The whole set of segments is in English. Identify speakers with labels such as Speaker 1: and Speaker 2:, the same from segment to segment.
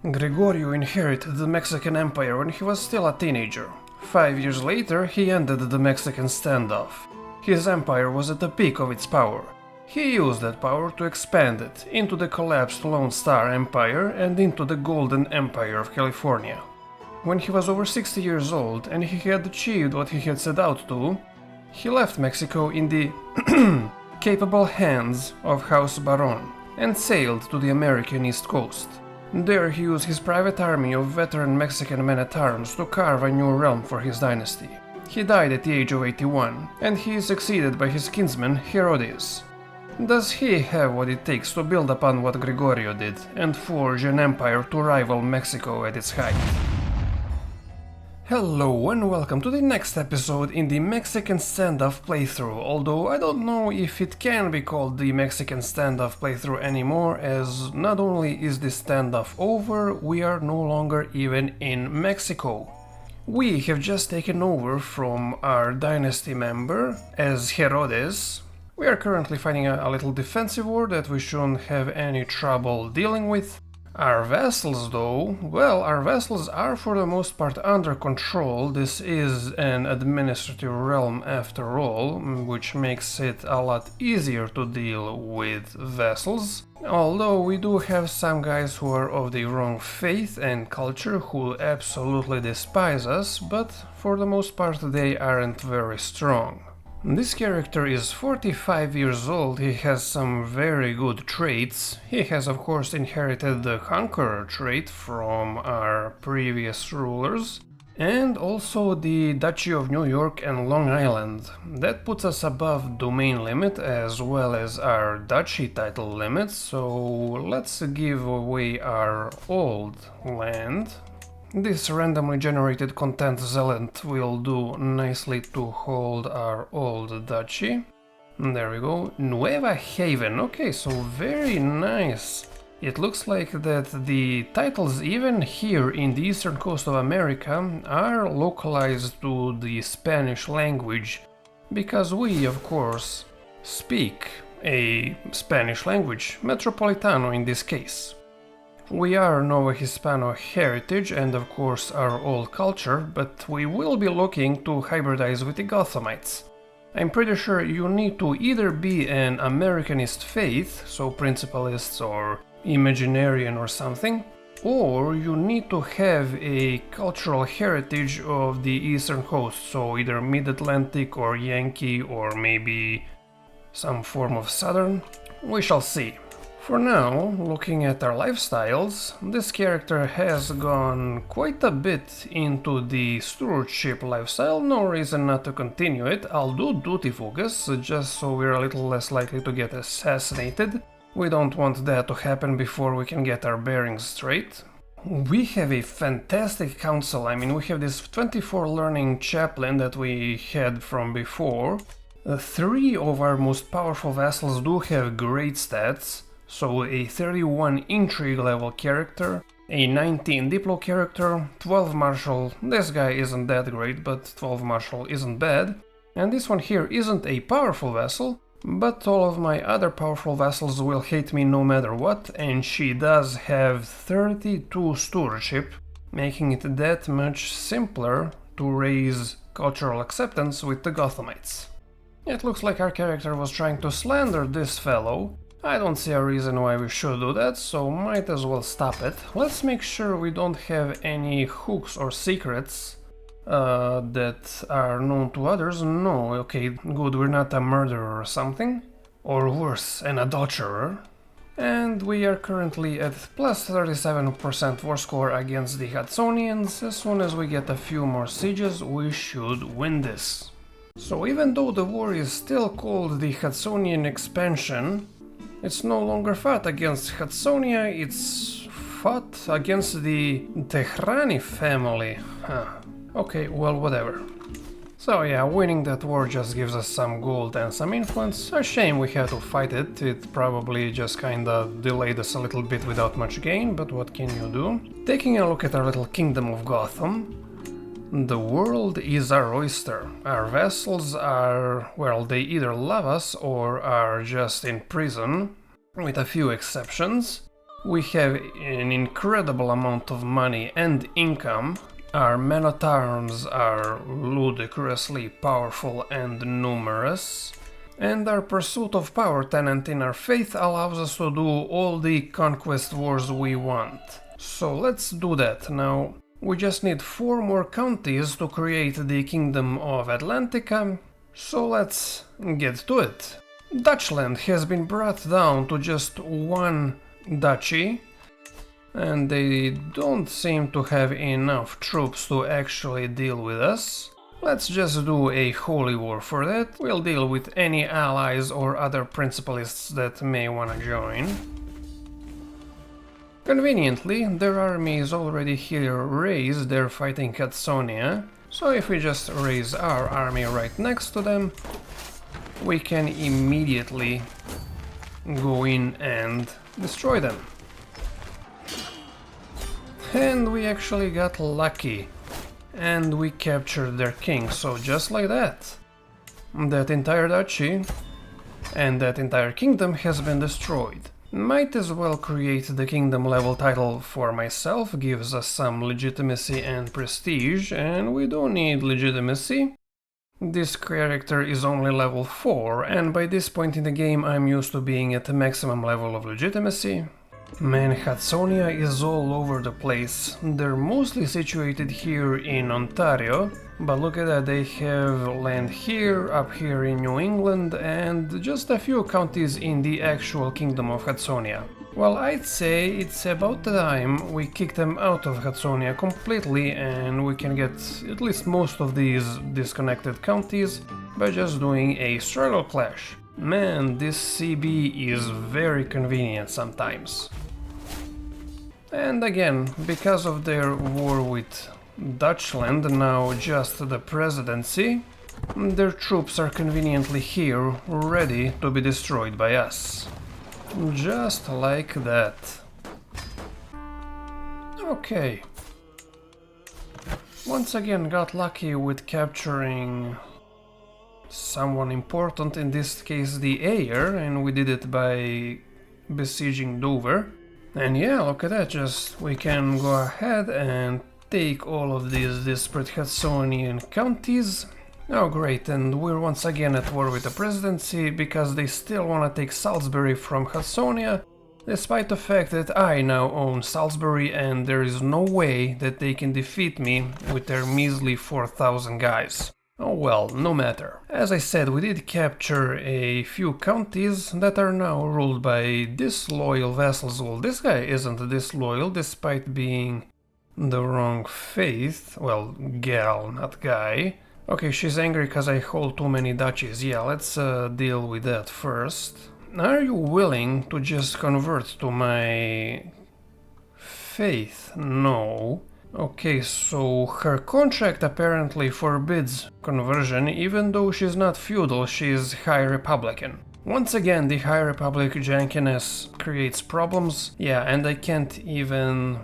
Speaker 1: Gregorio inherited the Mexican Empire when he was still a teenager. 5 years later, he ended the Mexican Standoff. His empire was at the peak of its power. He used that power to expand it into the collapsed Lone Star Empire and into the Golden Empire of California. When he was over 60 years old and he had achieved what he had set out to, he left Mexico in the capable hands of House Baron and sailed to the American East Coast. There he used his private army of veteran Mexican men-at-arms to carve a new realm for his dynasty. He died at the age of 81, and he is succeeded by his kinsman Herodes. Does he have what it takes to build upon what Gregorio did and forge an empire to rival Mexico at its height? Hello and welcome to the next episode in the Mexican Standoff playthrough, although I don't know if it can be called the Mexican Standoff playthrough anymore, as not only is the standoff over, we are no longer even in Mexico. We have just taken over from our dynasty member as Herodes. We are currently fighting a little defensive war that we shouldn't have any trouble dealing with. Our vassals though, well, our vassals are for the most part under control. This is an administrative realm after all, which makes it a lot easier to deal with vassals. Although we do have some guys who are of the wrong faith and culture who absolutely despise us, but for the most part they aren't very strong. This character is 45 years old, he has some very good traits. He has of course inherited the Conqueror trait from our previous rulers, and also the Duchy of New York and Long Island. That puts us above domain limit as well as our duchy title limit, so let's give away our old land. This randomly generated content zealot will do nicely to hold our old duchy. There we go. Nueva Haven. Okay, so very nice. It looks like that the titles even here in the eastern coast of America are localized to the Spanish language, because we, of course, speak a Spanish language, Metropolitano in this case. We are Nova Hispano heritage and of course our old culture, but we will be looking to hybridize with the Gothamites. I'm pretty sure you need to either be an Americanist faith, so Principalists or Imaginarian or something, or you need to have a cultural heritage of the eastern coast, so either Mid-Atlantic or Yankee or maybe some form of Southern. We shall see. For now, looking at our lifestyles, this character has gone quite a bit into the stewardship lifestyle, no reason not to continue it. I'll do duty focus, just so we're a little less likely to get assassinated. We don't want that to happen before we can get our bearings straight. We have a fantastic council. I mean, we have this 24 learning chaplain that we had from before. 3 of our most powerful vassals do have great stats. So a 31 intrigue level character, a 19 diplo character, 12 martial, this guy isn't that great, but 12 martial isn't bad. And this one here isn't a powerful vassal, but all of my other powerful vassals will hate me no matter what, and she does have 32 stewardship, making it that much simpler to raise cultural acceptance with the Gothamites. It looks like our character was trying to slander this fellow. I don't see a reason why we should do that, so might as well stop it. Let's make sure we don't have any hooks or secrets that are known to others. No, okay, good, we're not a murderer or something. Or worse, an adulterer. And we are currently at plus 37% war score against the Hudsonians. As soon as we get a few more sieges, we should win this. So even though the war is still called the Hudsonian expansion, it's no longer fought against Hudsonia, it's fought against the Tehrani family. Okay, well, whatever. So yeah, winning that war just gives us some gold and some influence. A shame we had to fight it, it probably just kinda delayed us a little bit without much gain, but what can you do? Taking a look at our little kingdom of Gotham, the world is our oyster. Our vassals are, well, they either love us or are just in prison, with a few exceptions. We have an incredible amount of money and income. Our men-at-arms are ludicrously powerful and numerous. And our pursuit of power tenant in our faith allows us to do all the conquest wars we want. So let's do that. Now, we just need 4 more counties to create the Kingdom of Atlantica. So let's get to it. Dutchland has been brought down to just 1 duchy. And they don't seem to have enough troops to actually deal with us. Let's just do a holy war for that. We'll deal with any allies or other principalists that may wanna join. Conveniently, their army is already here raised, they're fighting Hudsonia. So if we just raise our army right next to them, we can immediately go in and destroy them. And we actually got lucky. And we captured their king, so just like that. That entire duchy and that entire kingdom has been destroyed. Might as well create the kingdom level title for myself, gives us some legitimacy and prestige, and we don't need legitimacy. This character is only level 4, and by this point in the game I'm used to being at the maximum level of legitimacy. Man, Hudsonia is all over the place. They're mostly situated here in Ontario, but look at that, they have land here, up here in New England, and just a few counties in the actual Kingdom of Hudsonia. Well, I'd say it's about time we kick them out of Hudsonia completely, and we can get at least most of these disconnected counties by just doing a struggle clash. Man, this CB is very convenient sometimes. And again, because of their war with Dutchland, now just the presidency, their troops are conveniently here, ready to be destroyed by us. Just like that. Okay. Once again got lucky with capturing someone important, in this case the heir, and we did it by besieging Dover. And yeah, look at that, just we can go ahead and take all of these disparate Hudsonian counties. Oh great, and we're once again at war with the presidency because they still want to take Salisbury from Hudsonia, despite the fact that I now own Salisbury and there is no way that they can defeat me with their measly 4,000 guys. Oh well, no matter. As I said, we did capture a few counties that are now ruled by disloyal vassals. Well, this guy isn't disloyal despite being the wrong faith. Well, gal, not guy. Okay, she's angry because I hold too many duchies. Yeah, let's deal with that first. Are you willing to just convert to my faith? No. Okay, so her contract apparently forbids conversion, even though she's not feudal, she's High Republican. Once again, the High Republic jankiness creates problems. Yeah, and I can't even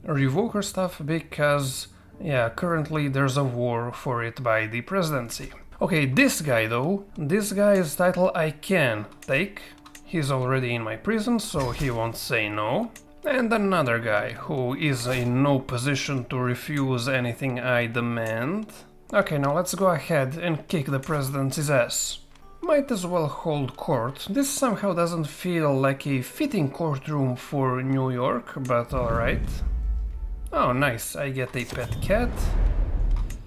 Speaker 1: revoke her stuff because, yeah, currently there's a war for it by the presidency. Okay, this guy though, this guy's title I can take. He's already in my prison, so he won't say no. And another guy who is in no position to refuse anything I demand. Okay, now let's go ahead and kick the presidency's ass. Might as well hold court. This somehow doesn't feel like a fitting courtroom for New York, but alright. Oh nice, I get a pet cat.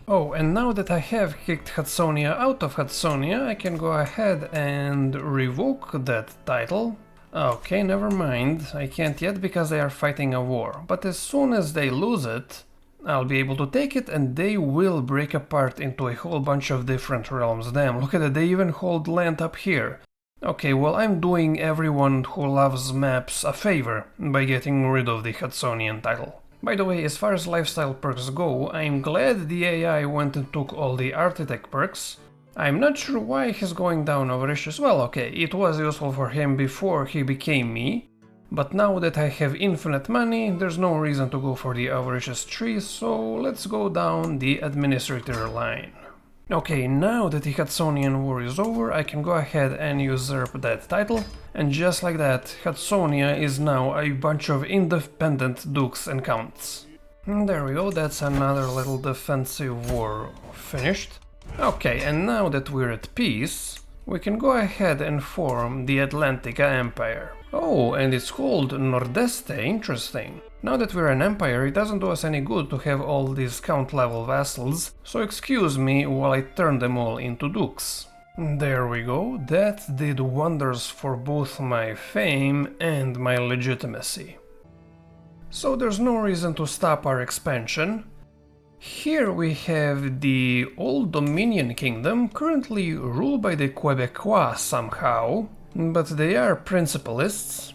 Speaker 1: Oh, and now that I have kicked Hudsonia out of Hudsonia, I can go ahead and revoke that title. Okay, never mind, I can't yet because they are fighting a war, but as soon as they lose it, I'll be able to take it and they will break apart into a whole bunch of different realms. Damn, look at it, they even hold land up here. Okay, well I'm doing everyone who loves maps a favor by getting rid of the Hudsonian title. By the way, as far as lifestyle perks go, I'm glad the AI went and took all the architect perks. I'm not sure why he's going down avaricious. Well, okay, it was useful for him before he became me, but now that I have infinite money, there's no reason to go for the avaricious tree, so let's go down the administrator line. Okay, now that the Hudsonian War is over, I can go ahead and usurp that title, and just like that, Hudsonia is now a bunch of independent dukes and counts. There we go, that's another little defensive war finished. Okay, and now that we're at peace, we can go ahead and form the Atlantica Empire. Oh, and it's called Nordeste, interesting. Now that we're an empire, it doesn't do us any good to have all these count-level vassals, so excuse me while I turn them all into dukes. There we go, that did wonders for both my fame and my legitimacy. So there's no reason to stop our expansion. Here we have the Old Dominion Kingdom, currently ruled by the Quebecois somehow, but they are principalists.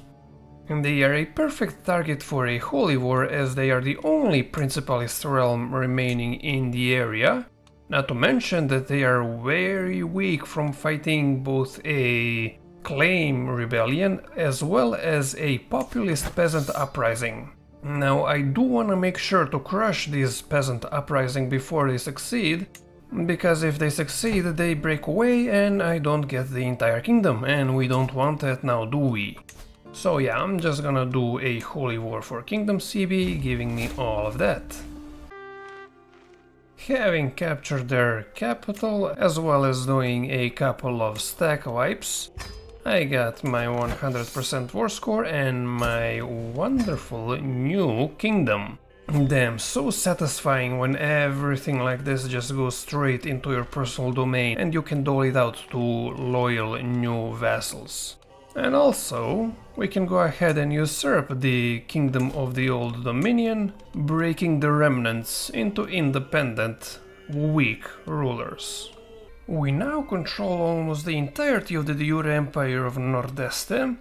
Speaker 1: And they are a perfect target for a holy war as they are the only principalist realm remaining in the area. Not to mention that they are very weak from fighting both a claim rebellion as well as a populist peasant uprising. Now I do wanna make sure to crush this peasant uprising before they succeed, because if they succeed they break away and I don't get the entire kingdom, and we don't want that now, do we? So yeah, I'm just gonna do a holy war for Kingdom CB, giving me all of that. Having captured their capital, as well as doing a couple of stack wipes, I got my 100% war score and my wonderful new kingdom. Damn, so satisfying when everything like this just goes straight into your personal domain and you can dole it out to loyal new vassals. And also, we can go ahead and usurp the Kingdom of the Old Dominion, breaking the remnants into independent, weak rulers. We now control almost the entirety of the de jure Empire of Nordeste,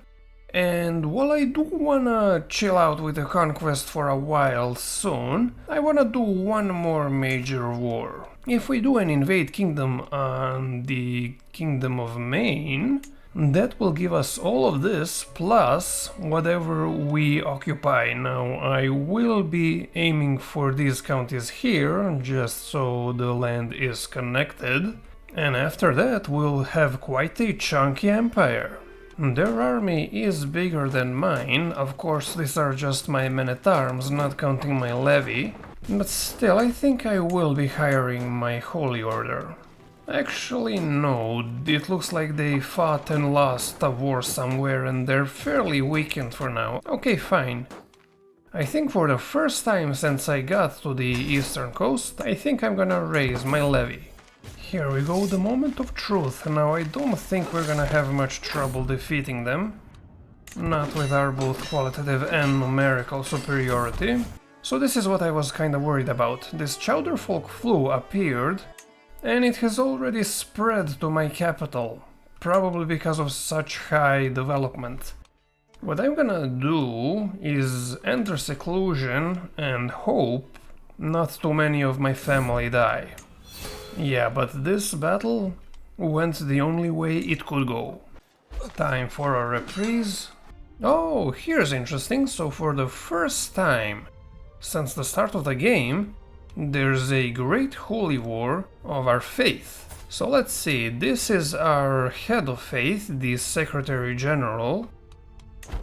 Speaker 1: and while I do wanna chill out with the conquest for a while soon, I wanna do one more major war. If we do an invade kingdom on the Kingdom of Maine, that will give us all of this, plus whatever we occupy. Now, I will be aiming for these counties here, just so the land is connected. And after that, we'll have quite a chunky empire. Their army is bigger than mine. Of course, these are just my men-at-arms, not counting my levy. But still, I think I will be hiring my Holy Order. Actually, no, it looks like they fought and lost a war somewhere and they're fairly weakened for now. Okay, fine. I think for the first time since I got to the eastern coast, I think I'm gonna raise my levy. Here we go, the moment of truth. Now, I don't think we're gonna have much trouble defeating them. Not with our both qualitative and numerical superiority. So this is what I was kinda worried about. This Chowderfolk flu appeared, and it has already spread to my capital, probably because of such high development. What I'm gonna do is enter seclusion and hope not too many of my family die. Yeah, but this battle went the only way it could go. Time for a reprise. Oh, here's interesting. So for the first time since the start of the game, there's a great holy war of our faith. So let's see, this is our head of faith, the Secretary General,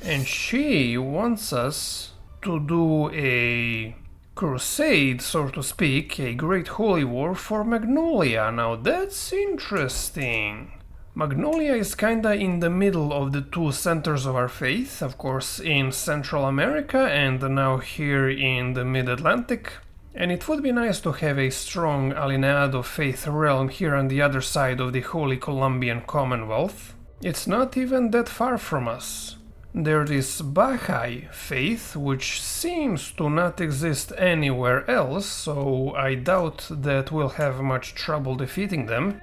Speaker 1: and she wants us to do a crusade, so to speak, a great holy war for Magnolia. Now that's interesting. Magnolia is kinda in the middle of the two centers of our faith, of course in Central America and now here in the Mid-Atlantic. And it would be nice to have a strong alineado faith realm here on the other side of the Holy Columbian Commonwealth. It's not even that far from us. There is Baha'i faith, which seems to not exist anywhere else, so I doubt that we'll have much trouble defeating them.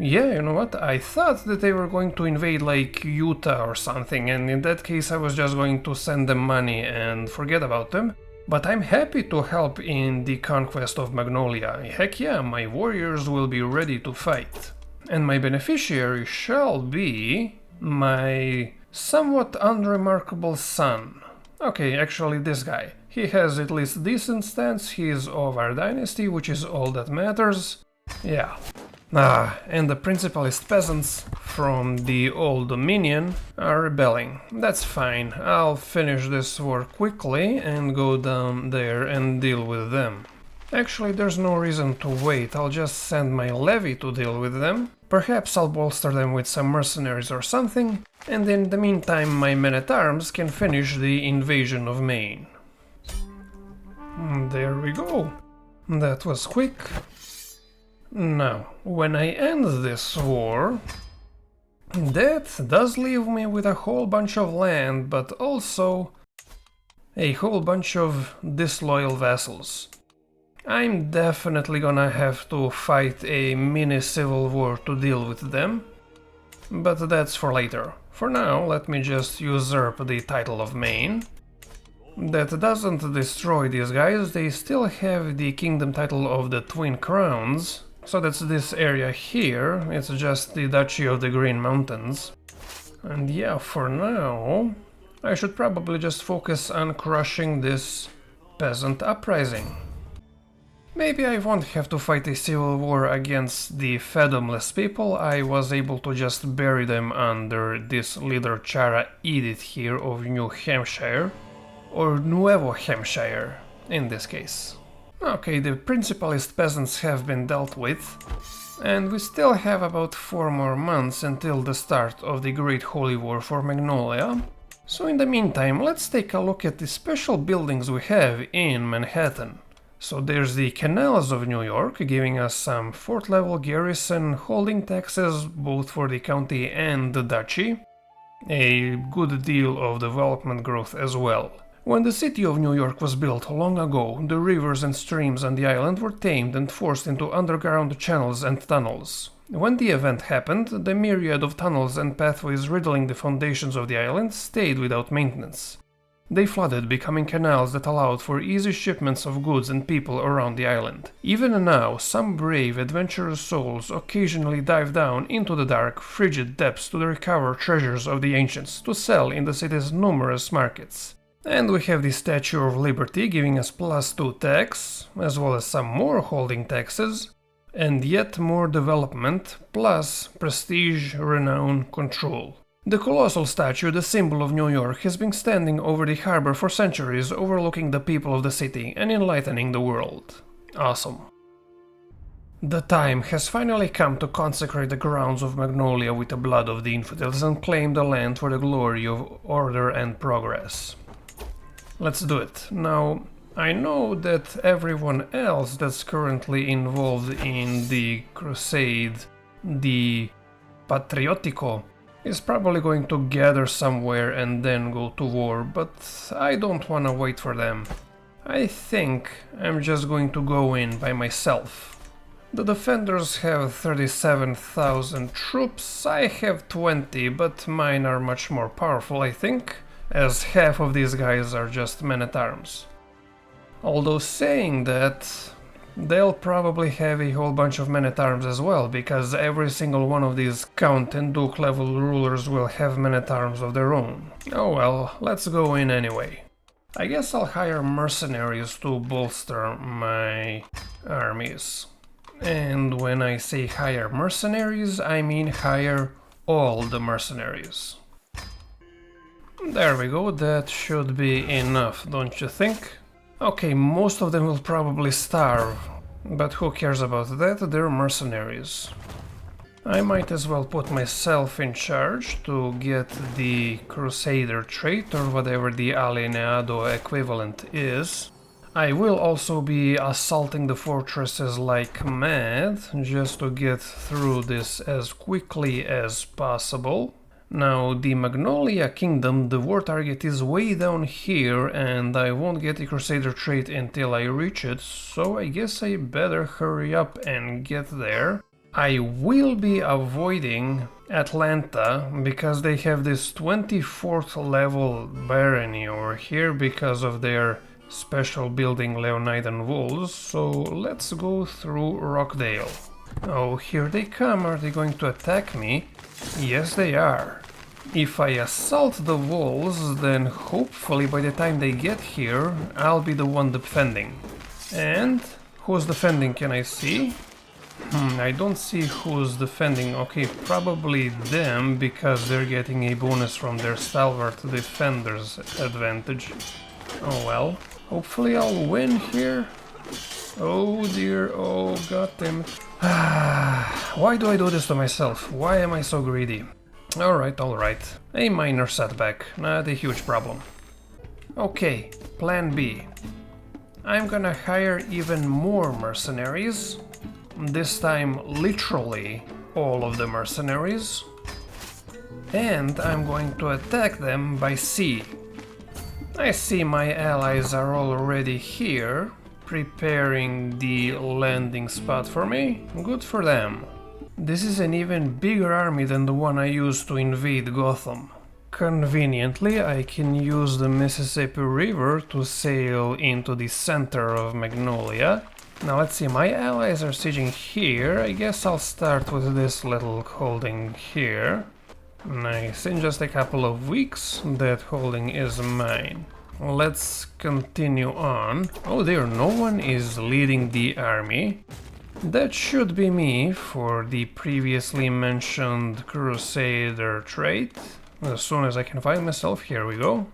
Speaker 1: Yeah, you know what, I thought that they were going to invade like Utah or something, and in that case I was just going to send them money and forget about them. But I'm happy to help in the conquest of Magnolia. Heck yeah, my warriors will be ready to fight. And my beneficiary shall be my somewhat unremarkable son. Okay, actually this guy. He has at least decent stats, he is of our dynasty, which is all that matters. Yeah. Ah, and the Principalist peasants from the Old Dominion are rebelling. That's fine, I'll finish this war quickly and go down there and deal with them. Actually, there's no reason to wait, I'll just send my levy to deal with them. Perhaps I'll bolster them with some mercenaries or something, and in the meantime my men-at-arms can finish the invasion of Maine. There we go. That was quick. Now, when I end this war, that does leave me with a whole bunch of land, but also a whole bunch of disloyal vassals. I'm definitely gonna have to fight a mini civil war to deal with them, but that's for later. For now, let me just usurp the title of Maine. That doesn't destroy these guys, they still have the kingdom title of the Twin Crowns, so that's this area here, it's just the Duchy of the Green Mountains. And yeah, for now, I should probably just focus on crushing this peasant uprising. Maybe I won't have to fight a civil war against the fathomless people, I was able to just bury them under this Leader Chara Edict here of New Hampshire, or Nuevo Hampshire in this case. Okay, the Principalist peasants have been dealt with, and we still have about 4 more months until the start of the Great Holy War for Magnolia. So in the meantime, let's take a look at the special buildings we have in Manhattan. So there's the Canals of New York, giving us some fort level garrison holding taxes both for the county and the duchy. A good deal of development growth as well. When the city of New York was built long ago, the rivers and streams on the island were tamed and forced into underground channels and tunnels. When the event happened, the myriad of tunnels and pathways riddling the foundations of the island stayed without maintenance. They flooded, becoming canals that allowed for easy shipments of goods and people around the island. Even now, some brave, adventurous souls occasionally dive down into the dark, frigid depths to recover treasures of the ancients to sell in the city's numerous markets. And we have the Statue of Liberty giving us +2 tax, as well as some more holding taxes, and yet more development, plus prestige, renown, control. The colossal statue, the symbol of New York, has been standing over the harbor for centuries, overlooking the people of the city and enlightening the world. Awesome. The time has finally come to consecrate the grounds of Magnolia with the blood of the infidels and claim the land for the glory of order and progress. Let's do it. Now, I know that everyone else that's currently involved in the crusade, the Patriotico, is probably going to gather somewhere and then go to war, but I don't wanna wait for them. I think I'm just going to go in by myself. The defenders have 37,000 troops, I have 20, but mine are much more powerful, I think, as half of these guys are just men-at-arms. Although saying that, they'll probably have a whole bunch of men-at-arms as well, because every single one of these Count and Duke level rulers will have men-at-arms of their own. Oh well, let's go in anyway. I guess I'll hire mercenaries to bolster my armies. And when I say hire mercenaries, I mean hire all the mercenaries. There we go, that should be enough, don't you think? Okay, most of them will probably starve, but who cares about that, they're mercenaries. I might as well put myself in charge to get the Crusader trait or whatever the Alienado equivalent is. I will also be assaulting the fortresses like mad, just to get through this as quickly as possible. Now, the Magnolia Kingdom, the war target is way down here, and I won't get the Crusader trait until I reach it, so I guess I better hurry up and get there. I will be avoiding Atlanta, because they have this 24th level barony over here because of their special building Leonidan walls, so let's go through Rockdale. Oh, here they come, are they going to attack me? Yes, they are. If I assault the walls, then hopefully by the time they get here, I'll be the one defending. And who's defending, can I see? I don't see who's defending. Okay, probably them, because they're getting a bonus from their stalwart defender's advantage. Oh well. Hopefully I'll win here. Oh dear, oh goddamn it. Why do I do this to myself? Why am I so greedy? Alright, alright. A minor setback, not a huge problem. Okay, plan B. I'm gonna hire even more mercenaries. This time literally all of the mercenaries. And I'm going to attack them by sea. I see my allies are already here, preparing the landing spot for me. Good for them. This is an even bigger army than the one I used to invade Gotham. Conveniently, I can use the Mississippi River to sail into the center of Magnolia. Now let's see, my allies are sieging here. I guess I'll start with this little holding here. Nice, in just a couple of weeks that holding is mine. Let's continue on. Oh dear, no one is leading the army. That should be me for the previously mentioned Crusader trait. As soon as I can find myself, here we go.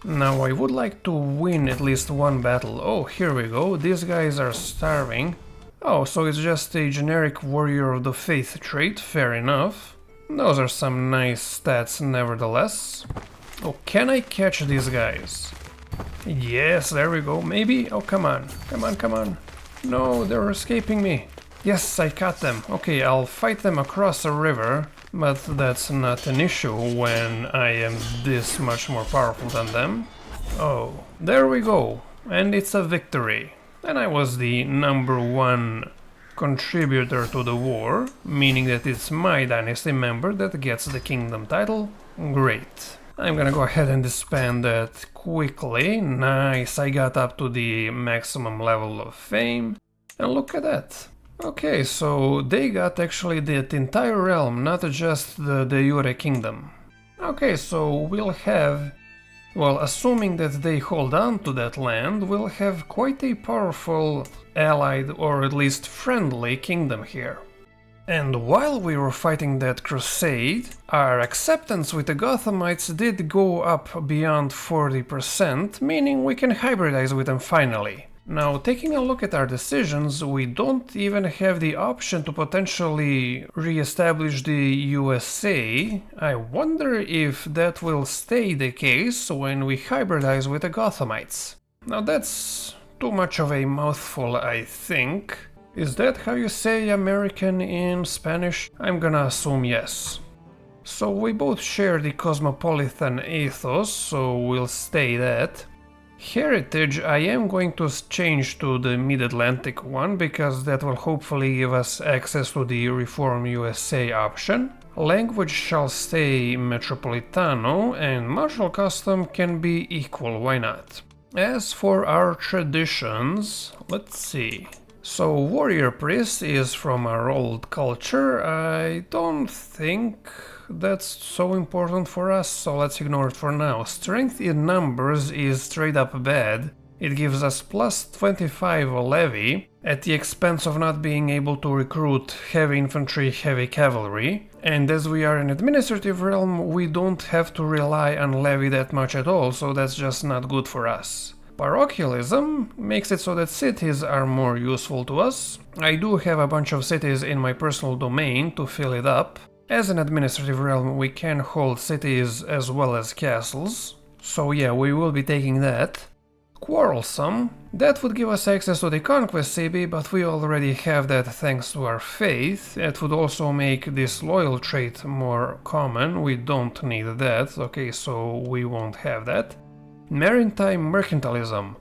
Speaker 1: Now I would like to win at least one battle. Oh, here we go, these guys are starving. Oh, so it's just a generic Warrior of the Faith trait, fair enough. Those are some nice stats nevertheless. Oh, can I catch these guys? Yes, there we go, maybe? Oh, come on, come on, come on. No, they're escaping me. Yes, I caught them. Okay, I'll fight them across a river, but that's not an issue when I am this much more powerful than them. Oh, there we go. And it's a victory. And I was the #1 contributor to the war, meaning that it's my dynasty member that gets the kingdom title. Great. I'm gonna go ahead and disband that quickly. Nice, I got up to the maximum level of fame. And look at that. Okay, so they got actually the entire realm, not just the de jure kingdom. Okay, so we'll have, well, assuming that they hold on to that land, we'll have quite a powerful allied, or at least friendly, kingdom here. And while we were fighting that crusade, our acceptance with the Gothamites did go up beyond 40%, meaning we can hybridize with them finally. Now, taking a look at our decisions, we don't even have the option to potentially re-establish the USA. I wonder if that will stay the case when we hybridize with the Gothamites. Now that's too much of a mouthful, I think. Is that how you say American in Spanish? I'm gonna assume yes. So we both share the cosmopolitan ethos, so we'll stay that. Heritage I am going to change to the Mid-Atlantic one, because that will hopefully give us access to the Reform USA option. Language shall stay Metropolitano, and martial custom can be equal, why not? As for our traditions, let's see. So Warrior Priest is from our old culture. I don't think that's so important for us, so let's ignore it for now. Strength in numbers is straight up bad. It gives us plus 25 levy at the expense of not being able to recruit heavy infantry, heavy cavalry. And as we are an administrative realm, we don't have to rely on levy that much at all, so that's just not good for us. Parochialism makes it so that cities are more useful to us. I do have a bunch of cities in my personal domain to fill it up. As an administrative realm, we can hold cities as well as castles. So yeah, we will be taking that. Quarrelsome. That would give us access to the Conquest CB, but we already have that thanks to our faith. It would also make this loyal trait more common. We don't need that. Okay, so we won't have that. Maritime mercantilism.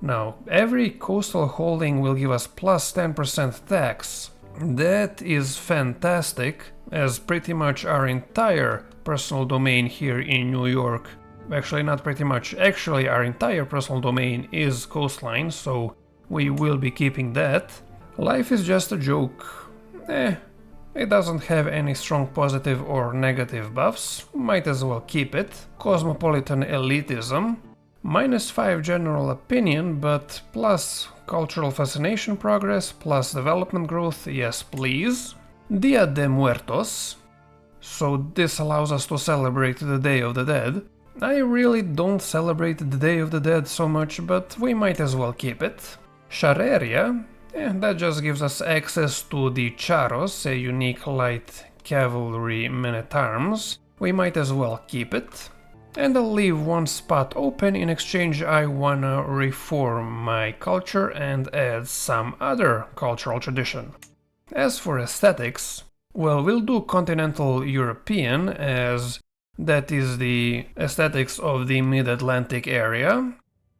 Speaker 1: Now, every coastal holding will give us plus 10% tax. That is fantastic, as pretty much our entire personal domain here in New York, actually not pretty much, actually our entire personal domain is coastline, so we will be keeping that. Life is just a joke. It doesn't have any strong positive or negative buffs, might as well keep it. Cosmopolitan elitism. -5 general opinion, but plus Cultural fascination progress plus development growth, yes please. Dia de Muertos. So this allows us to celebrate the Day of the Dead. I really don't celebrate the Day of the Dead so much, but we might as well keep it. Shareria, that just gives us access to the Charos, a unique light cavalry men-at-arms. We might as well keep it. And I'll leave one spot open. In exchange I wanna reform my culture and add some other cultural tradition. As for aesthetics, well, we'll do Continental European, as that is the aesthetics of the Mid-Atlantic area.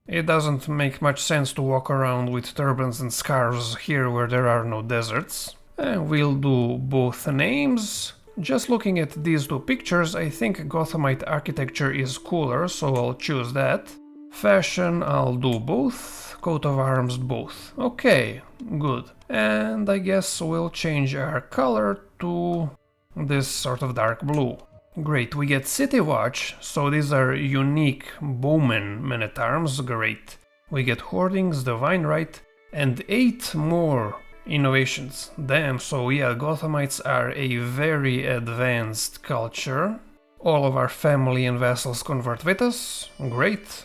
Speaker 1: It doesn't make much sense to walk around with turbans and scarves here where there are no deserts. We'll do both names. Just looking at these two pictures, I think Gothamite architecture is cooler, so I'll choose that. Fashion, I'll do both. Coat of arms, both. Okay, good. And I guess we'll change our color to this sort of dark blue. Great, we get City Watch, so these are unique bowmen men-at-arms, great. We get Hoardings, Divine Right, and 8 more innovations. Damn, so yeah, Gothamites are a very advanced culture. All of our family and vassals convert with us, great.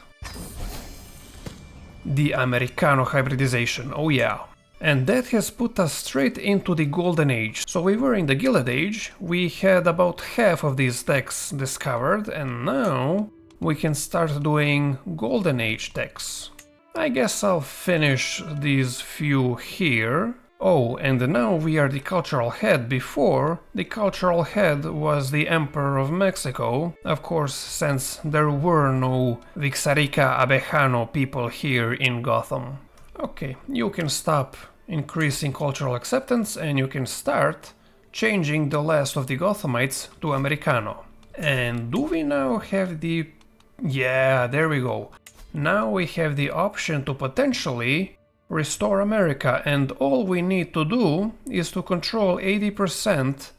Speaker 1: The Americano hybridization, oh yeah. And that has put us straight into the Golden Age. So we were in the Gilded Age, we had about half of these techs discovered, and now we can start doing Golden Age techs. I guess I'll finish these few here. Oh, and now we are the cultural head. Before, the cultural head was the Emperor of Mexico, of course, since there were no Vixarica Abejano people here in Gotham. Okay, you can stop increasing cultural acceptance and you can start changing the last of the Gothamites to Americano. And do we now have the... yeah, there we go. Now we have the option to potentially restore America, and all we need to do is to control 80%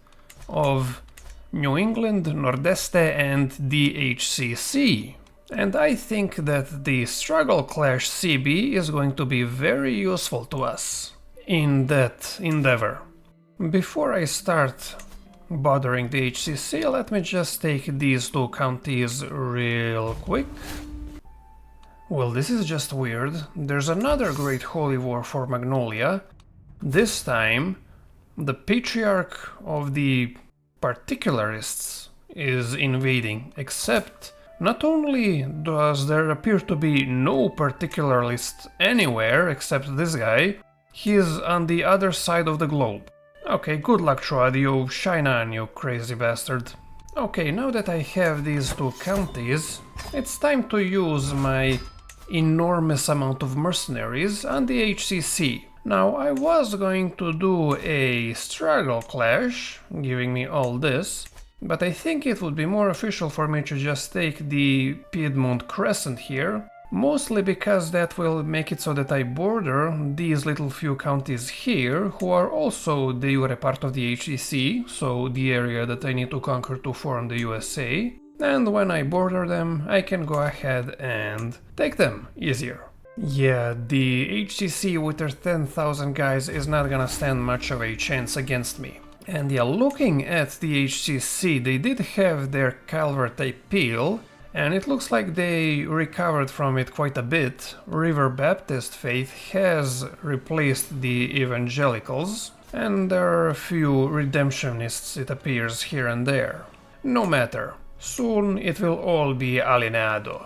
Speaker 1: of New England, Nordeste and DHCC. And I think that the Struggle Clash CB is going to be very useful to us in that endeavor. Before I start bothering the HCC, let me just take these two counties real quick. Well, this is just weird. There's another Great Holy War for Magnolia. This time, the Patriarch of the Particularists is invading, except not only does there appear to be no Particularist anywhere except this guy, he's on the other side of the globe. Okay, good luck, Troadio. Shine on, you crazy bastard. Okay, now that I have these two counties, it's time to use my enormous amount of mercenaries on the HCC. Now, I was going to do a struggle clash, giving me all this, but I think it would be more official for me to just take the Piedmont Crescent here, mostly because that will make it so that I border these little few counties here, who are also de jure part of the HCC, so the area that I need to conquer to form the USA. And when I border them, I can go ahead and take them easier. Yeah, the HCC with their 10,000 guys is not gonna stand much of a chance against me. And yeah, looking at the HCC, they did have their Calvert Appeal, and it looks like they recovered from it quite a bit. River Baptist faith has replaced the evangelicals, and there are a few redemptionists, it appears, here and there. No matter. Soon it will all be alienado.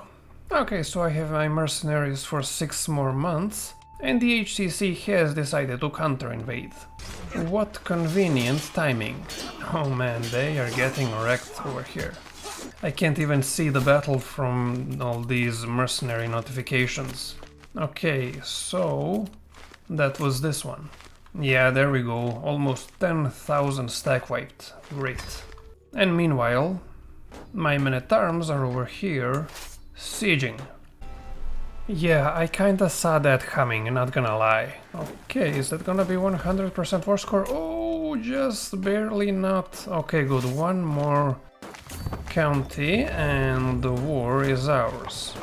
Speaker 1: Okay, so I have my mercenaries for 6 more months, and the HCC has decided to counter-invade. What convenient timing. Oh man, they are getting wrecked over here. I can't even see the battle from all these mercenary notifications. Okay, so that was this one. Yeah, there we go, almost 10,000 stack wiped. Great. And meanwhile, my men-at-arms are over here, sieging. Yeah, I kinda saw that coming, not gonna lie. Okay, is that gonna be 100% war score? Oh, just barely not. Okay, good, one more county and the war is ours.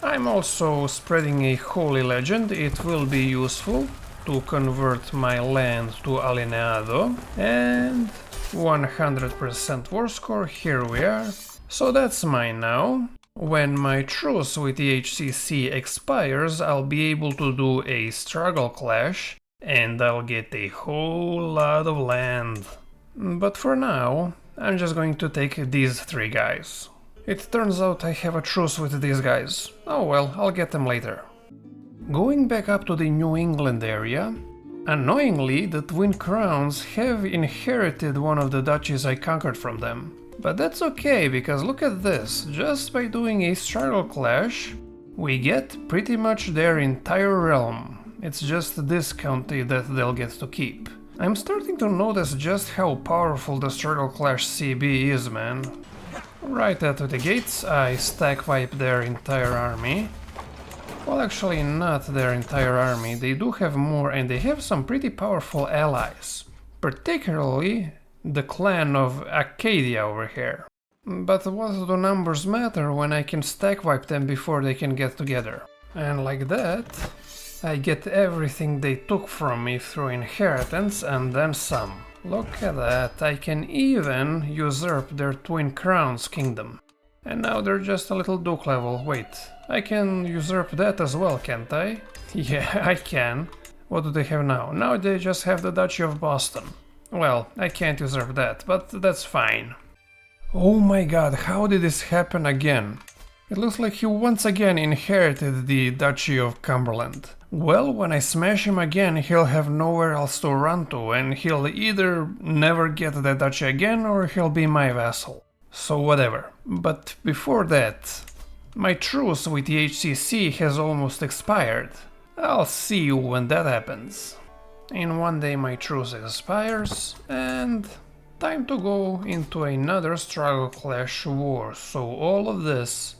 Speaker 1: I'm also spreading a holy legend. It will be useful to convert my land to alineado. And 100% war score, here we are. So that's mine now. When my truce with the HCC expires, I'll be able to do a struggle clash and I'll get a whole lot of land. But for now, I'm just going to take these three guys. It turns out I have a truce with these guys. Oh well, I'll get them later. Going back up to the New England area, annoyingly the Twin Crowns have inherited one of the duchies I conquered from them. But that's okay, because look at this, just by doing a struggle clash, we get pretty much their entire realm. It's just this county that they'll get to keep. I'm starting to notice just how powerful the struggle clash CB is, man. Right out of the gates, I stack wipe their entire army. Well, actually not their entire army, they do have more and they have some pretty powerful allies. Particularly the clan of Acadia over here. But what do numbers matter when I can stack wipe them before they can get together? And like that, I get everything they took from me through inheritance and then some. Look at that, I can even usurp their Twin Crowns kingdom. And now they're just a little duke level. Wait, I can usurp that as well, can't I? Yeah, I can. What do they have now? Now they just have the Duchy of Boston. Well, I can't usurp that, but that's fine. Oh my god, how did this happen again? It looks like he once again inherited the Duchy of Cumberland. Well, when I smash him again, he'll have nowhere else to run to, and he'll either never get the duchy again or he'll be my vassal. So whatever. But before that, my truce with the HCC has almost expired. I'll see you when that happens. In one day my truce expires, and time to go into another struggle clash war. So all of this...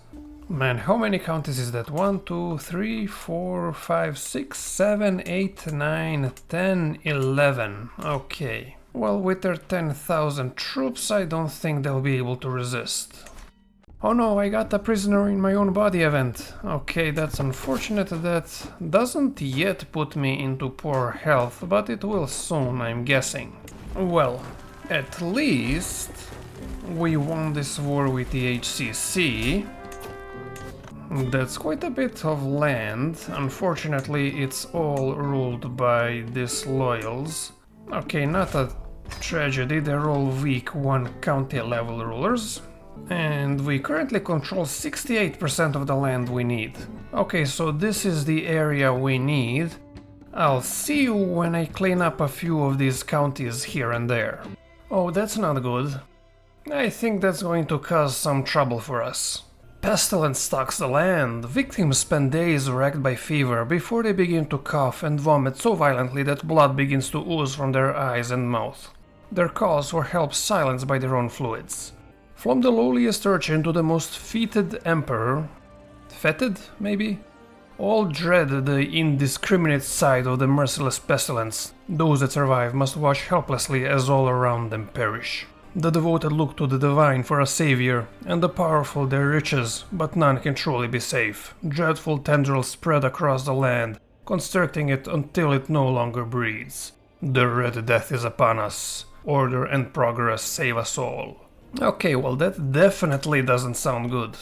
Speaker 1: Man, how many counties is that? 1, 2, 3, 4, 5, 6, 7, 8, 9, 10, 11. Okay. Well, with their 10,000 troops, I don't think they'll be able to resist. Oh no, I got a prisoner in my own body event. Okay, that's unfortunate. That doesn't yet put me into poor health, but it will soon, I'm guessing. Well, at least we won this war with the HCC. That's quite a bit of land. Unfortunately, it's all ruled by disloyals. Okay, not a tragedy, they're all weak one county level rulers. And we currently control 68% of the land we need. Okay, so this is the area we need. I'll see you when I clean up a few of these counties here and there. Oh, that's not good. I think that's going to cause some trouble for us. Pestilence stalks the land. Victims spend days racked by fever before they begin to cough and vomit so violently that blood begins to ooze from their eyes and mouth. Their calls for help silenced by their own fluids. From the lowliest urchin to the most feted emperor, fetid maybe? All dread the indiscriminate sight of the merciless pestilence. Those that survive must watch helplessly as all around them perish. The devoted look to the divine for a savior, and the powerful their riches, but none can truly be safe. Dreadful tendrils spread across the land, constricting it until it no longer breathes. The Red Death is upon us. Order and progress save us all. Okay, well that definitely doesn't sound good.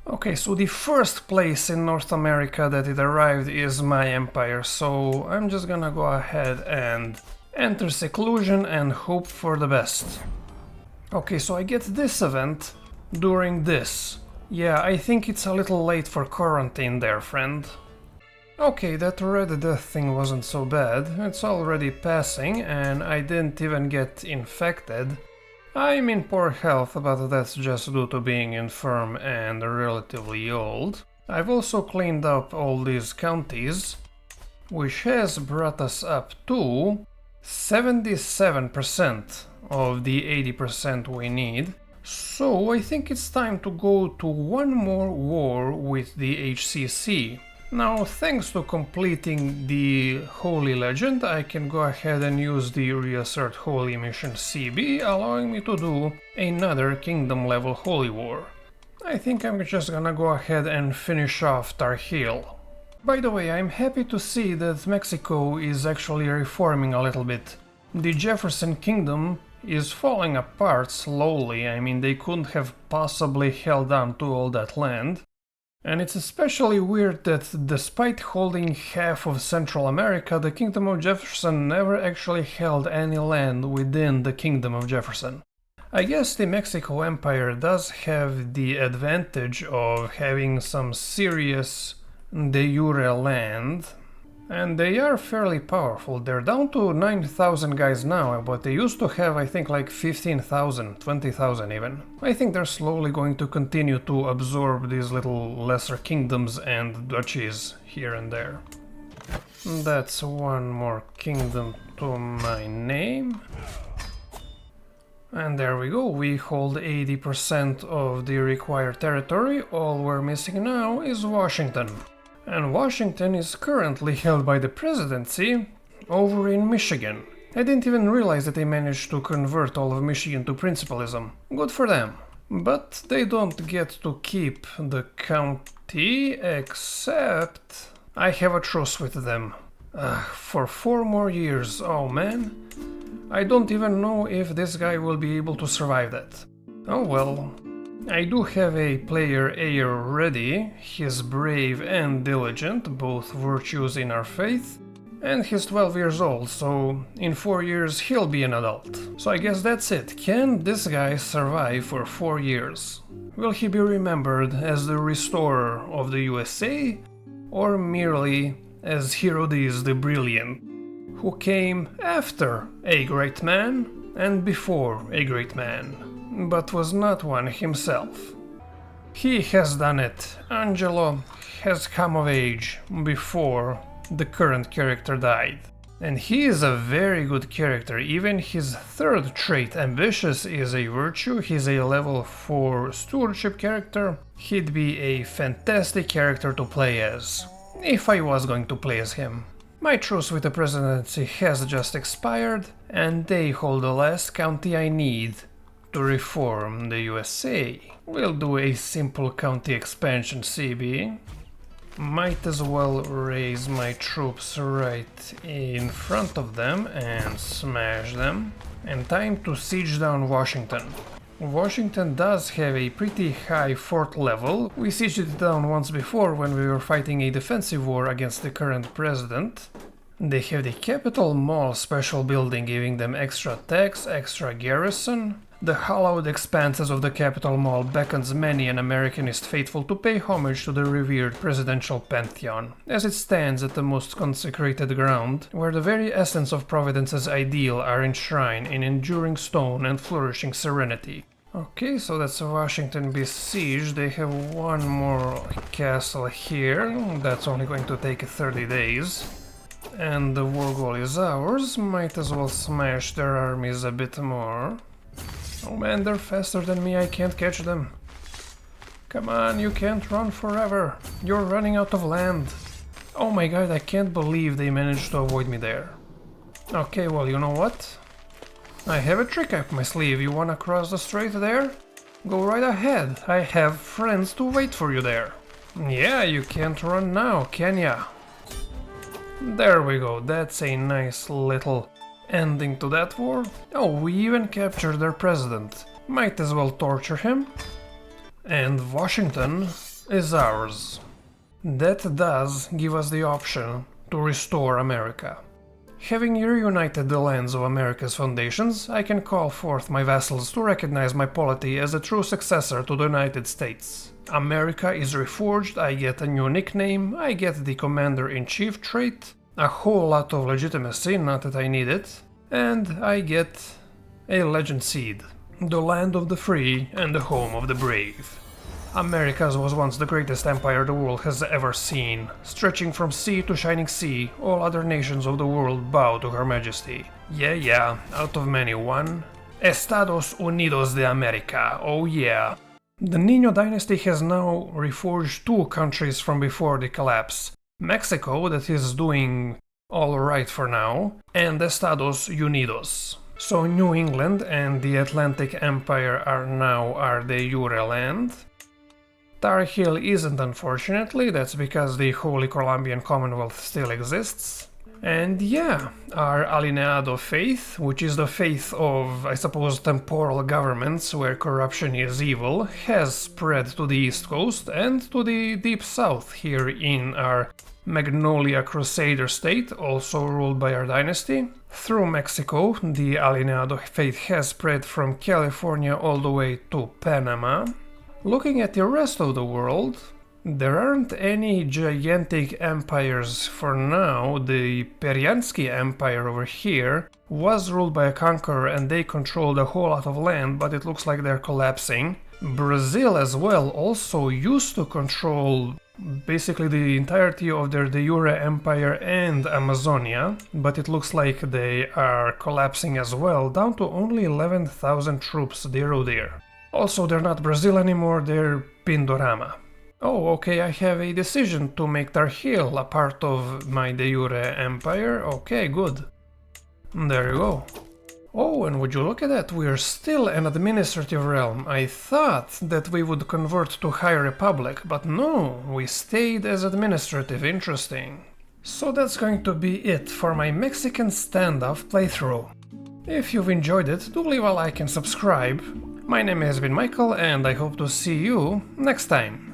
Speaker 1: Okay, so the first place in North America that it arrived is my empire, so I'm just gonna go ahead and enter seclusion and hope for the best. Okay, so I get this event during this. Yeah, I think it's a little late for quarantine there, friend. Okay, that Red Death thing wasn't so bad. It's already passing and I didn't even get infected. I'm in poor health, but that's just due to being infirm and relatively old. I've also cleaned up all these counties, which has brought us up to 77% of the 80% we need. So I think it's time to go to one more war with the HCC. Now, thanks to completing the Holy Legend, I can go ahead and use the Reassert Holy Mission CB, allowing me to do another Kingdom level Holy War. I think I'm just gonna go ahead and finish off Tar Heel. By the way, I'm happy to see that Mexico is actually reforming a little bit. The Jefferson Kingdom is falling apart slowly. I mean, they couldn't have possibly held on to all that land. And it's especially weird that despite holding half of Central America, the Kingdom of Jefferson never actually held any land within the Kingdom of Jefferson. I guess the Mexico Empire does have the advantage of having some serious de jure land, and they are fairly powerful. They're down to 9,000 guys now, but they used to have, I think, like 15,000, 20,000 even. I think they're slowly going to continue to absorb these little lesser kingdoms and duchies here and there. That's one more kingdom to my name. And there we go, we hold 80% of the required territory. All we're missing now is Washington. And Washington is currently held by the presidency over in Michigan. I didn't even realize that they managed to convert all of Michigan to principalism. Good for them. But they don't get to keep the county, except I have a truce with them. For 4 more years, oh man. I don't even know if this guy will be able to survive that. Oh well. I do have a player heir ready. He's brave and diligent, both virtues in our faith. And he's 12 years old, so in 4 years he'll be an adult. So I guess that's it. Can this guy survive for 4 years? Will he be remembered as the restorer of the USA? Or merely as Herodes the Brilliant, who came after a great man and before a great man, but was not one himself? He has done it. Angelo has come of age before the current character died. And he is a very good character. Even his third trait, ambitious, is a virtue. He's a level 4 stewardship character. He'd be a fantastic character to play as, if I was going to play as him. My truce with the presidency has just expired, and they hold the last county I need to reform the USA. We'll do a simple county expansion, CB. Might as well raise my troops right in front of them and smash them. And time to siege down Washington. Washington does have a pretty high fort level. We sieged it down once before when we were fighting a defensive war against the current president. They have the Capitol Mall special building, giving them extra tax, extra garrison. The hallowed expanses of the Capitol Mall beckons many an Americanist faithful to pay homage to the revered presidential pantheon, as it stands at the most consecrated ground, where the very essence of Providence's ideal are enshrined in enduring stone and flourishing serenity. Okay, so that's Washington besieged. They have one more castle here. That's only going to take 30 days. And the war goal is ours. Might as well smash their armies a bit more. Oh man, they're faster than me, I can't catch them. Come on, you can't run forever. You're running out of land. Oh my god, I can't believe they managed to avoid me there. Okay, well, you know what? I have a trick up my sleeve. You wanna cross the strait there? Go right ahead. I have friends to wait for you there. Yeah, you can't run now, can ya? There we go. That's a nice little ending to that war. Oh, we even captured their president. Might as well torture him. And Washington is ours. That does give us the option to restore America. Having reunited the lands of America's foundations, I can call forth my vassals to recognize my polity as a true successor to the United States. America is reforged, I get a new nickname, I get the Commander-in-Chief trait, a whole lot of legitimacy, not that I need it, and I get a legend seed, the land of the free and the home of the brave. America was once the greatest empire the world has ever seen. Stretching from sea to shining sea, all other nations of the world bow to her majesty. Yeah, out of many, one. Estados Unidos de America, oh yeah. The Niño dynasty has now reforged 2 countries from before the collapse. Mexico, that is doing alright for now, and Estados Unidos. So New England and the Atlantic Empire are now our de jure land. Tar Heel isn't, unfortunately, that's because the Holy Colombian Commonwealth still exists. And yeah, our Alineado faith, which is the faith of, I suppose, temporal governments where corruption is evil, has spread to the East Coast and to the Deep South here in our Magnolia Crusader state, also ruled by our dynasty. Through Mexico, the Alineado faith has spread from California all the way to Panama. Looking at the rest of the world, there aren't any gigantic empires for now. The Peryansky Empire over here was ruled by a conqueror and they controlled a whole lot of land, but it looks like they're collapsing. Brazil as well also used to control basically the entirety of their de jure empire and Amazonia, but it looks like they are collapsing as well, down to only 11,000 troops there. Also, they're not Brazil anymore, they're Pindorama. Oh, okay, I have a decision to make Tar Heel a part of my de jure empire. Okay, good. There you go. Oh, and would you look at that, we're still an administrative realm. I thought that we would convert to High Republic, but no, we stayed as administrative. Interesting. So that's going to be it for my Mexican Standoff playthrough. If you've enjoyed it, do leave a like and subscribe. My name has been Michael, and I hope to see you next time.